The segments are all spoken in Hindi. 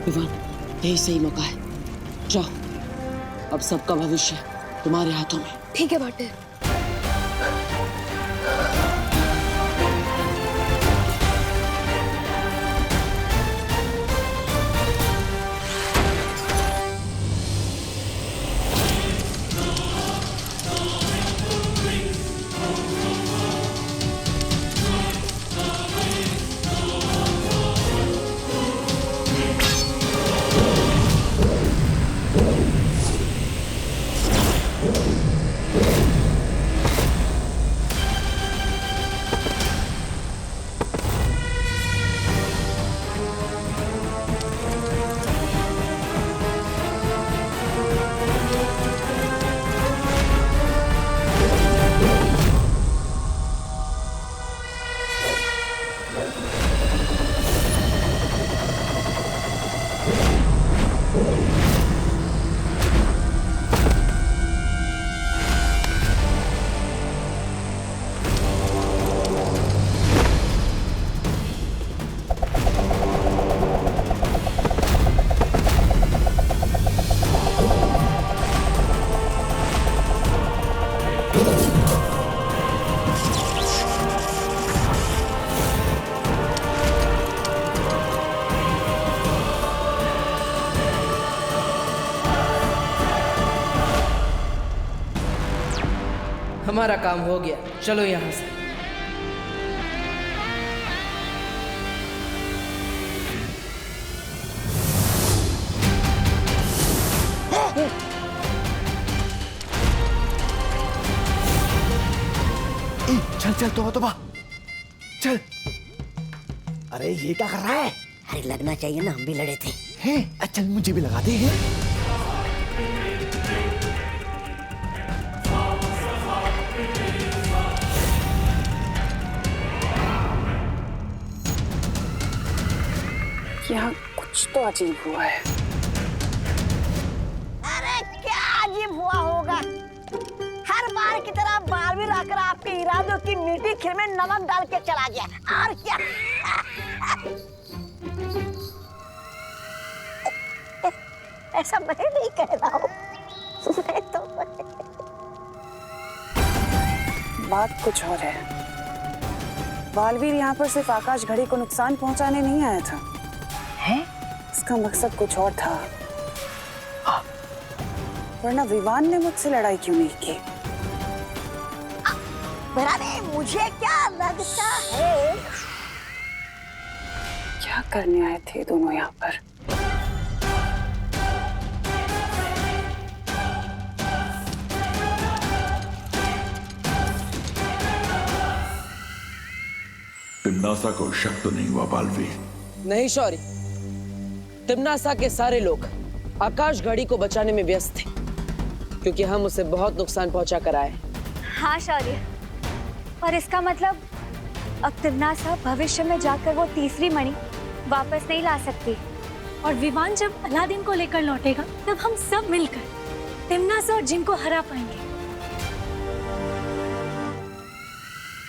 विवान, यही सही मौका है। जाओ, अब सबका भविष्य तुम्हारे हाथों में। ठीक है भाटे। हमारा काम हो गया, चलो यहाँ से। चल चल तोबा चल। अरे ये क्या कर रहा है? अरे लगना चाहिए ना, हम भी लड़े थे। हैं? चल मुझे भी लगा दे। हैं? यहाँ कुछ तो अजीब हुआ है। अरे क्या अजीब हुआ होगा? हर बार की तरह बारवीं लाकर आपके इरादों की मीठी खीर में नमक डाल के चला गया। और क्या? ऐसा मैं नहीं कह रहा हूँ। मैं तो बात कुछ और है। बालवीर यहाँ पर सिर्फ आकाश घड़ी को नुकसान पहुंचाने नहीं आया था। है? इसका मकसद कुछ और था। वरना विवान ने मुझसे लड़ाई क्यों नहीं की? मुझे क्या लगता है? क्या करने आए थे दोनों यहाँ पर? तिम्नासा को शक तो नहीं हुआ बालवीर? नहीं शौर्य, तिम्नासा के सारे लोग आकाश घड़ी को बचाने में व्यस्त थे, क्योंकि हम उसे बहुत नुकसान पहुंचा कर आए। हाँ शौर्य, और इसका मतलब अब तिम्नासा भविष्य में जाकर वो तीसरी मणि वापस नहीं ला सकती। और विवान जब अलादीन को लेकर लौटेगा, तब हम सब मिलकर तिम्नासा और जिन को हरा पाएंगे।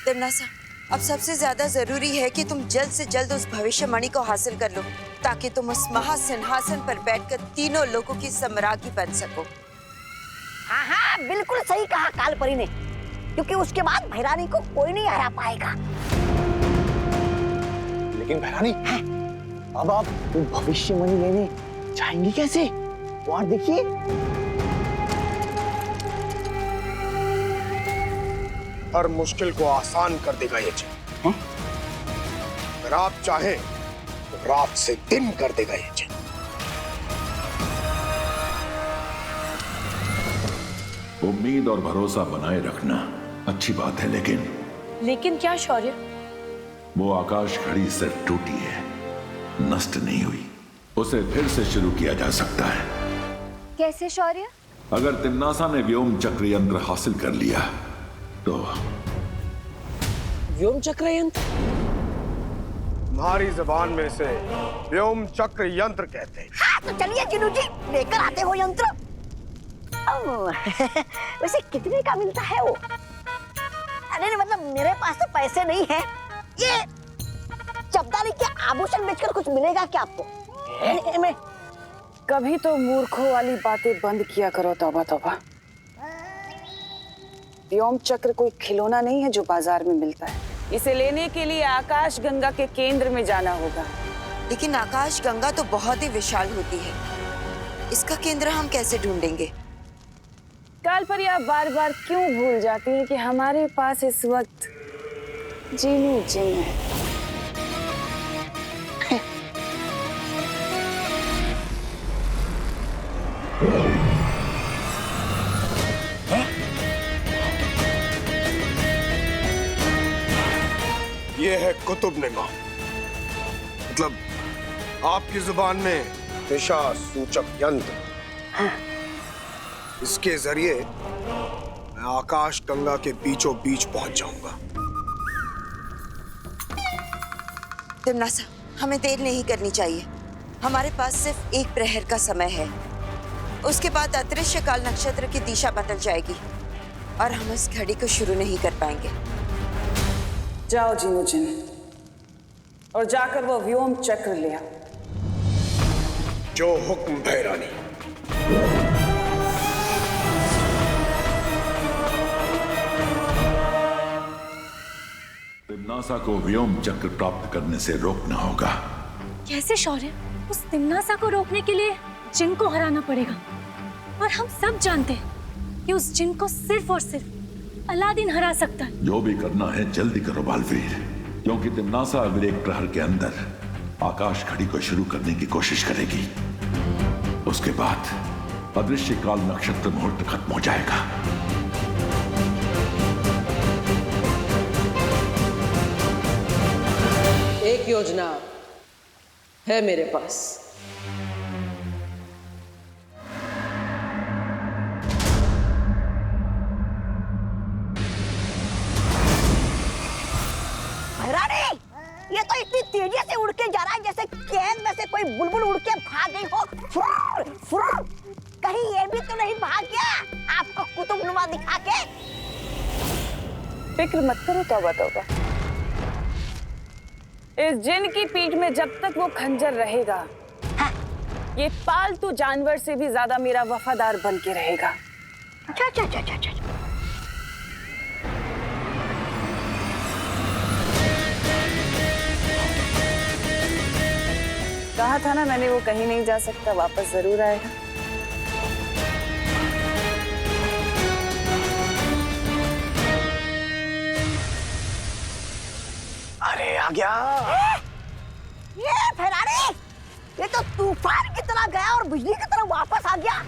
तिम्नासा, अब सबसे ज्यादा जरूरी है कि तुम जल्द से जल्द उस भविष्य मणि को हासिल कर लो, ताकि तुम उस महासिंहासन पर बैठकर तीनों लोगों की सम्राज्ञी बन सको। हाँ हाँ, बिल्कुल सही कहा कालपरी ने, क्योंकि उसके बाद भैरानी को कोई नहीं हरा पाएगा। लेकिन भैरानी, अब आप वो भविष्य मणि लेने जाएंगी कैसे? वहां देखिए। हर मुश्किल को आसान कर देगा ये जिन। अगर आप चाहें तो रात से दिन कर देगा ये जिन। उम्मीद और भरोसा बनाए रखना अच्छी बात है, लेकिन क्या शौर्य? वो आकाश घड़ी सिर्फ टूटी है, नष्ट नहीं हुई। उसे फिर से शुरू किया जा सकता है। कैसे शौर्य? अगर तिम्नासा ने व्योम चक्र यंत्र हासिल कर लिया तो। व्योम चक्र यंत्र? तुम्हारी जबान में से व्योम चक्र यंत्र कहते हैं। हाँ तो चलिए जिनू जी, लेकर आते हो यंत्र। वैसे कितने का मिलता है वो? अरे मतलब मेरे पास तो पैसे नहीं है। ये चपदारी के आभूषण बेचकर कुछ मिलेगा क्या आपको? में कभी तो मूर्खों वाली बातें बंद किया करो। तौबा तौबा। व्योम चक्र कोई खिलौना नहीं है जो बाजार में मिलता है। इसे लेने के लिए आकाश गंगा के केंद्र में जाना होगा। लेकिन आकाश गंगा तो बहुत ही विशाल होती है, इसका केंद्र हम कैसे ढूंढेंगे? काल पर आप बार बार क्यों भूल जाती हैं कि हमारे पास इस वक्त जीनू जिन है। ये है कुतुबनुमा, मतलब आपकी जुबान में दिशा सूचक यंत्र। इसके जरिए मैं आकाश गंगा के बीचों बीच पहुंच जाऊंगा। तिम्नासा, हमें देर नहीं करनी चाहिए। हमारे पास सिर्फ एक प्रहर का समय है, उसके बाद अदृश्य काल नक्षत्र की दिशा बदल जाएगी और हम इस घड़ी को शुरू नहीं कर पाएंगे। जाओ जीनू जिन और जाकर वो व्योम चक्र ले आओ। जो हुक्म भैरानी। तिम्नासा को व्योम चक्र प्राप्त करने से रोकना होगा। कैसे शौर्य? उस तिम्नासा को रोकने के लिए जिन को हराना पड़ेगा, और हम सब जानते हैं कि उस जिन को सिर्फ और सिर्फ अलादीन हरा सकता है। जो भी करना है जल्दी करो बालवीर, क्योंकि तिम्नासा अगले एक प्रहर के अंदर आकाश घड़ी को शुरू करने की कोशिश करेगी। उसके बाद अदृश्य काल नक्षत्र मुहूर्त खत्म हो जाएगा। एक योजना है मेरे पास। ये तो इतनी तेजी से उड़ के जा रहा है जैसे कैद में से कोई बुलबुल उड़ के भाग गई हो। फुर, फुर। कहीं ये भी तो नहीं भाग गया आपको कुतुबनुमा दिखा के? फिक्र मत करो तौबा तौबा। इस जिन की पीठ में जब तक वो खंजर रहेगा, हाँ। ये पालतू जानवर से भी ज्यादा मेरा वफादार बन के रहेगा। अच्छा। कहा था ना मैंने, वो कहीं नहीं जा सकता, वापस जरूर आएगा। अरे आ गया। ये फेरारी, ये तो तूफान की तरह गया और बिजली की तरह वापस आ गया।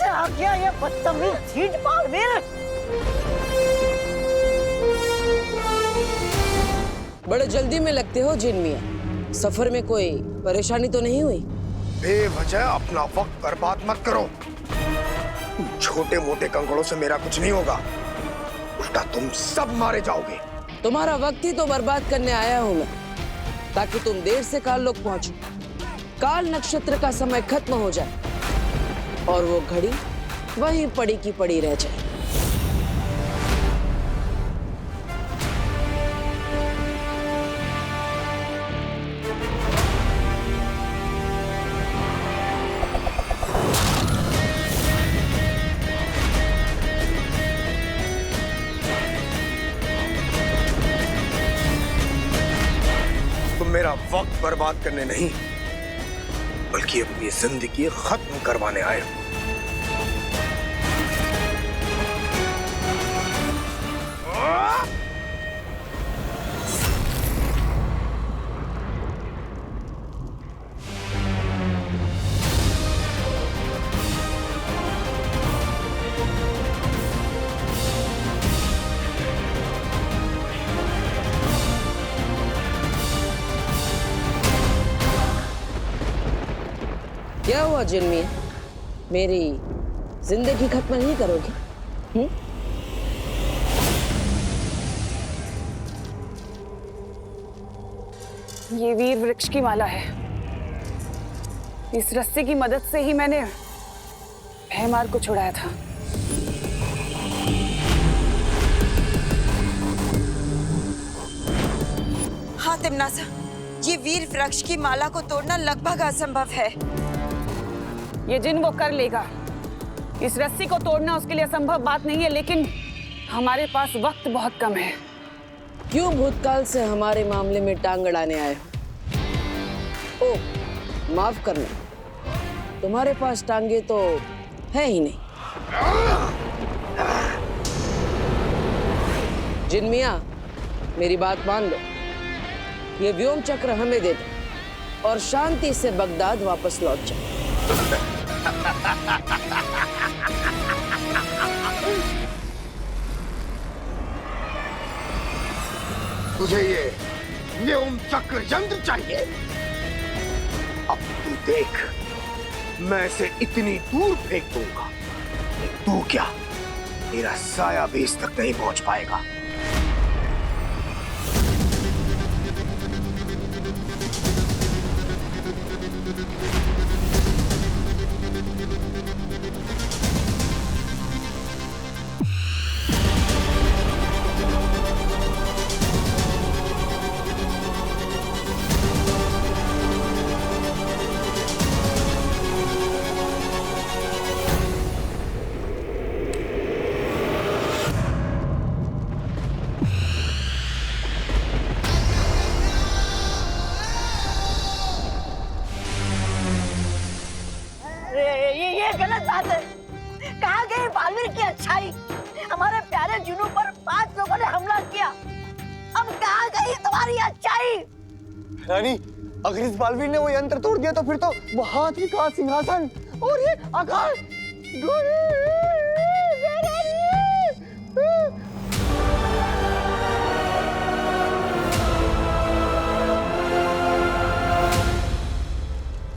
आ गया ये बदतमीज झीट बालवीर। बड़े जल्दी में लगते हो जिन मियां। सफर में कोई परेशानी तो नहीं हुई? बेवजह अपना वक्त बर्बाद मत करो। छोटे मोटे कंकड़ों से मेरा कुछ नहीं होगा, उल्टा तुम सब मारे जाओगे। तुम्हारा वक्त ही तो बर्बाद करने आया हूं मैं, ताकि तुम देर से काल लोग पहुंचो, काल नक्षत्र का समय खत्म हो जाए और वो घड़ी वहीं पड़ी की पड़ी रह जाए। तुम मेरा वक्त बर्बाद करने नहीं, बल्कि अपनी जिंदगी खत्म करवाने आए हो। हुआ जिन्मिया? मेरी जिंदगी खत्म नहीं करोगी? ये वीर वृक्ष की माला है। इस रस्सी की मदद से ही मैंने भैमार को छुड़ाया था। हाँ तिम्नासा, ये वीर वृक्ष की माला को तोड़ना लगभग असंभव है। ये जिन वो कर लेगा। इस रस्सी को तोड़ना उसके लिए असंभव बात नहीं है, लेकिन हमारे पास वक्त बहुत कम है। क्यों भूतकाल से हमारे मामले में टांग अड़ाने आए हो? ओ, माफ करना, तुम्हारे पास टांगे तो है ही नहीं। जिन्मिया, मेरी बात मान लो। ये व्योम चक्र हमें दे दो और शांति से बगदाद वापस लौट जाओ। तुझे ये व्योम चक्र यंत्र चाहिए? अब तू देख, मैं इसे इतनी दूर फेंक दूंगा कि तू क्या, तेरा साया भी इस तक नहीं पहुंच पाएगा। ये गलत बात है। कहाँ गई बालवीर की अच्छाई? हमारे प्यारे जुनू पर 5 लोगों ने हमला किया। अब कहाँ गई तुम्हारी अच्छाई? रानी, अगर इस बालवीर ने वो यंत्र तोड़ दिया तो फिर तो वो हाथी का सिंहासन और ये आकाश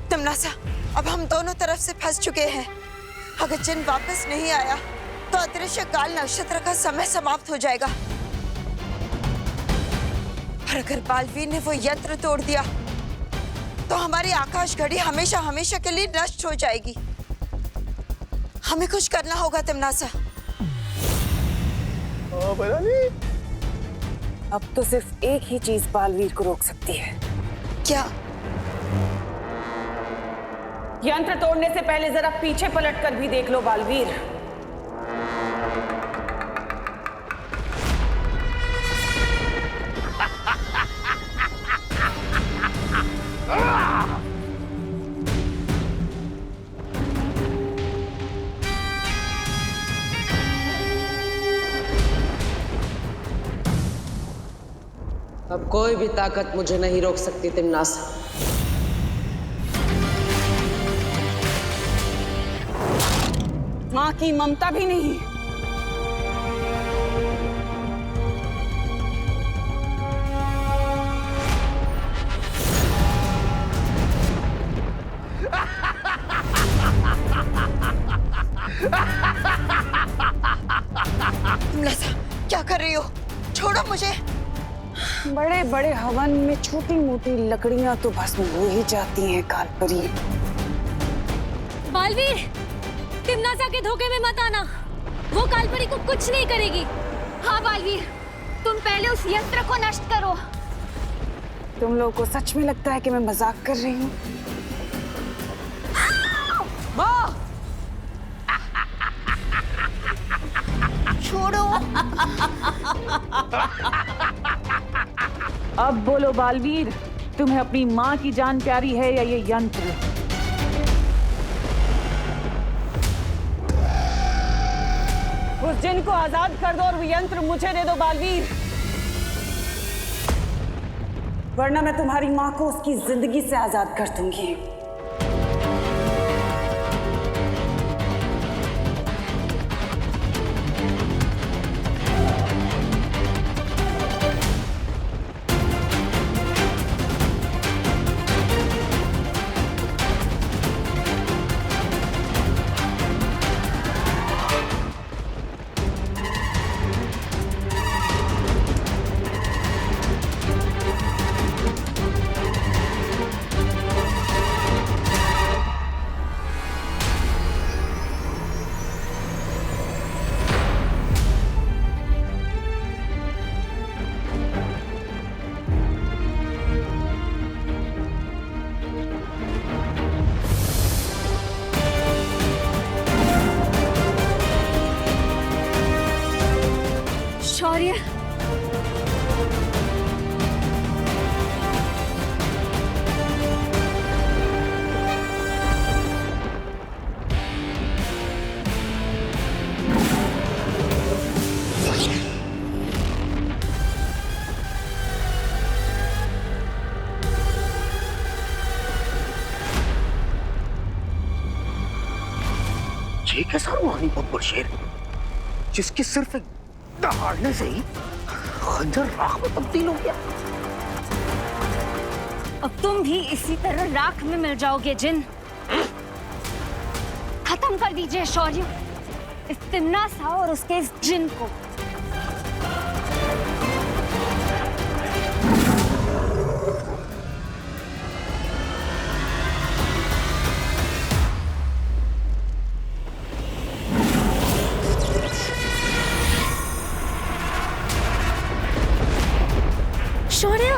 तिम्नासा, अब हम दोनों तरफ से फंस चुके हैं। अगर जिन वापस नहीं आया तो अदृश्य काल नक्षत्र का समय समाप्त हो जाएगा। और अगर बालवीर ने वो यंत्र तोड़ दिया तो हमारी आकाश घड़ी हमेशा हमेशा के लिए नष्ट हो जाएगी। हमें कुछ करना होगा तिम्नासा। अब तो सिर्फ एक ही चीज बालवीर को रोक सकती है। क्या? यंत्र तोड़ने से पहले जरा पीछे पलटकर भी देख लो बालवीर। अब कोई भी ताकत मुझे नहीं रोक सकती तिम्नासा। माँ की ममता भी नहीं। तिम्नासा, क्या कर रही हो? छोड़ो मुझे। बड़े बड़े हवन में छोटी मोटी लकड़ियां तो भस्म हो ही जाती हैं कालपरी। बालवीर, तिम्नासा के धोखे में मत आना। वो कालपरी को कुछ नहीं करेगी। हाँ बालवीर, तुम पहले उस यंत्र को नष्ट करो। तुम लोगों को सच में लगता है कि मैं मजाक कर रही हूँ? माँ! छोड़ो। अब बोलो बालवीर, तुम्हें अपनी माँ की जान प्यारी है या ये यंत्र? उस जिन को आजाद कर दो और वो यंत्र मुझे दे दो बालवीर, वरना मैं तुम्हारी माँ को उसकी जिंदगी से आजाद कर दूंगी। ये कैसा रूहानी बब्बर शेर जिसकी सिर्फ एक दहाड़ने से ही खंजर राख में तब्दील हो गया। अब तुम भी इसी तरह राख में मिल जाओगे जिन। खत्म कर दीजिए शौर्य, इस तिम्नासा और उसके इस जिन को। शौर्य,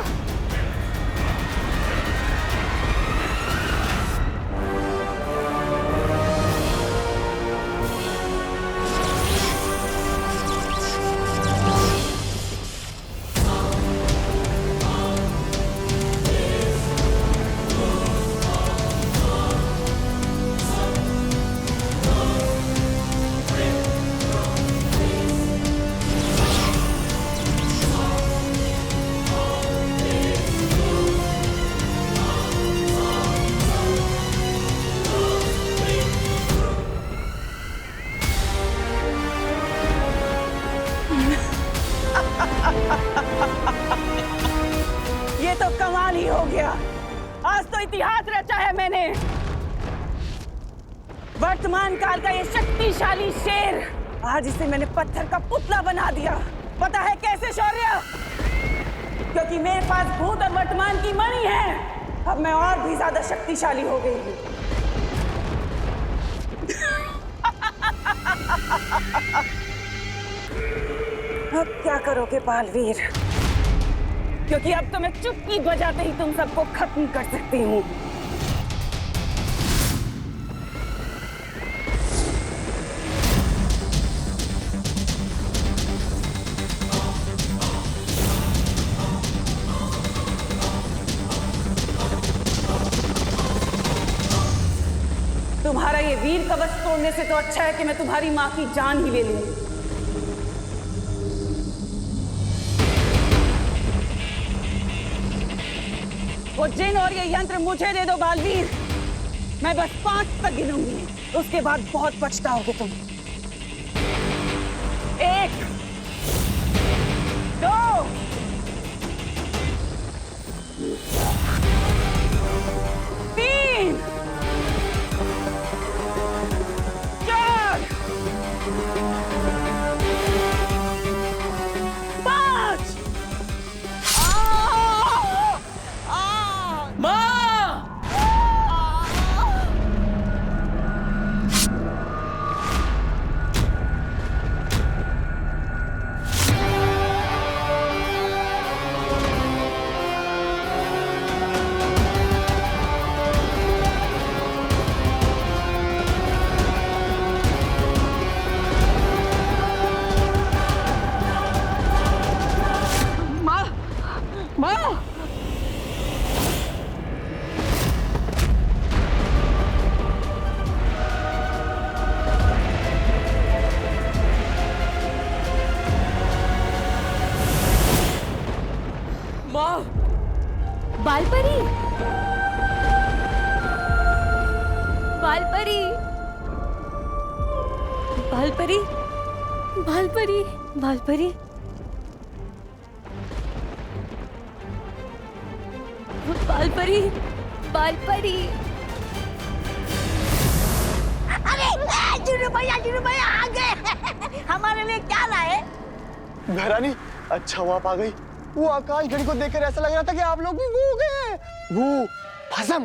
ये तो कमाल ही हो गया। आज तो इतिहास रचा है मैंने। वर्तमान काल का ये शक्तिशाली शेर, आज इसे मैंने पत्थर का पुतला बना दिया। पता है कैसे शौर्य? क्योंकि मेरे पास भूत और वर्तमान की मणि है। अब मैं और भी ज्यादा शक्तिशाली हो गई हूँ। अब क्या करोगे बालवीर? क्योंकि अब तो मैं चुटकी बजाते ही तुम सबको खत्म कर सकती हूँ। तुम्हारा ये वीर कवच तोड़ने से तो अच्छा है कि मैं तुम्हारी माँ की जान ही ले लूं। वो जिन और ये यंत्र मुझे दे दो बालवीर। मैं बस 5 तक गिनूंगी, उसके बाद बहुत पछताओगे तुम। 1, 2, 3, 4, 5। बालपरी, बालपरी, बालपरी, बालपरी, बालपरी, बालपरी, बालपरी। अरे जुनू भैया आ गए। हमारे लिए क्या लाए? घरानी, अच्छा हुआ आप आ गई। वो आकाश घड़ी को देखकर ऐसा लग रहा था कि आप लोग भी वो हो गए। वो भस्म।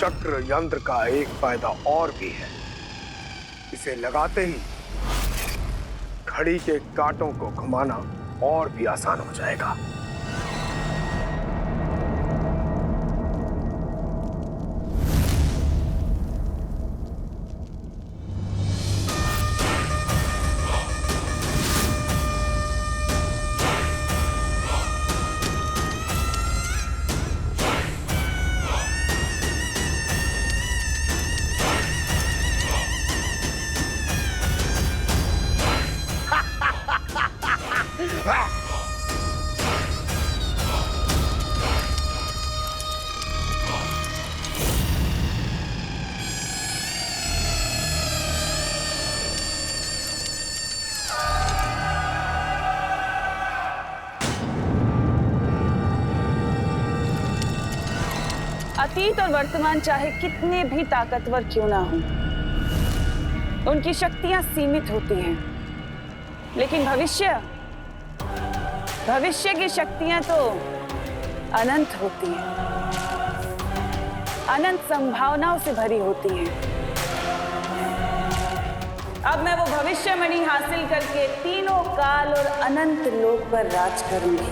चक्र यंत्र का एक फायदा और भी है। इसे लगाते ही घड़ी के कांटों को घुमाना और भी आसान हो जाएगा। अतीत और वर्तमान चाहे कितने भी ताकतवर क्यों ना हो, उनकी शक्तियां सीमित होती हैं, लेकिन भविष्य की शक्तियां तो अनंत होती हैं, अनंत संभावनाओं से भरी होती हैं। अब मैं वो भविष्यमणि हासिल करके तीनों काल और अनंत लोक पर राज करूंगी।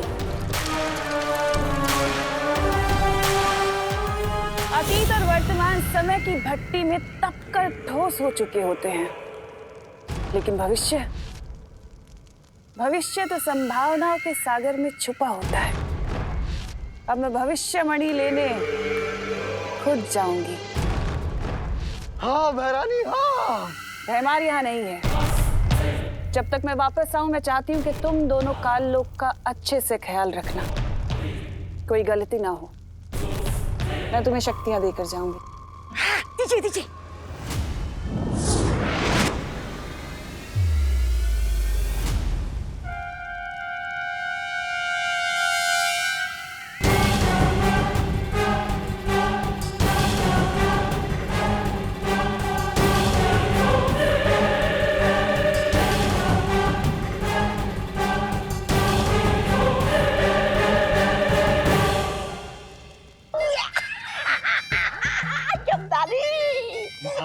अतीत और वर्तमान समय की भट्टी में तपकर ठोस हो चुके होते हैं, लेकिन भविष्य तो संभावनाओं के सागर में छुपा होता है। अब मैं भविष्यमणि लेने खुद जाऊंगी। हाँ भैरानी, हाँ। भैमार यहाँ नहीं है। जब तक मैं वापस आऊं, मैं चाहती हूँ कि तुम दोनों काल लोक का अच्छे से ख्याल रखना, कोई गलती ना हो। मैं तुम्हें शक्तियां देकर जाऊंगी। हाँ, दीजिए।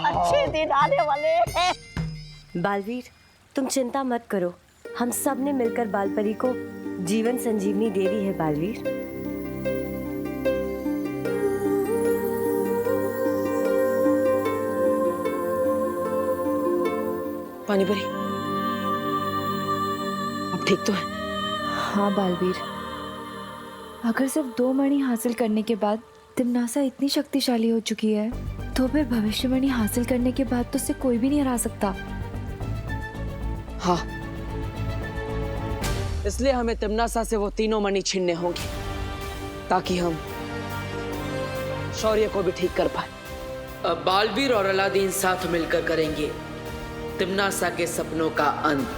अच्छे दिन आने वाले हैं। बालवीर, तुम चिंता मत करो, हम सब ने मिलकर बालपरी को जीवन संजीवनी दे दी है। बालवीर, पानीपरी, अब ठीक तो है? हाँ बालवीर, अगर सिर्फ 2 मणि हासिल करने के बाद तिम्नासा इतनी शक्तिशाली हो चुकी है, तो फिर भविष्यमणि हासिल करने के बाद तो उसे कोई भी नहीं हरा सकता। हाँ, इसलिए हमें तिम्नासा से वो तीनों मणि छीनने होंगे, ताकि हम शौर्य को भी ठीक कर पाए। अब बालवीर और अलादीन साथ मिलकर करेंगे तिम्नासा के सपनों का अंत।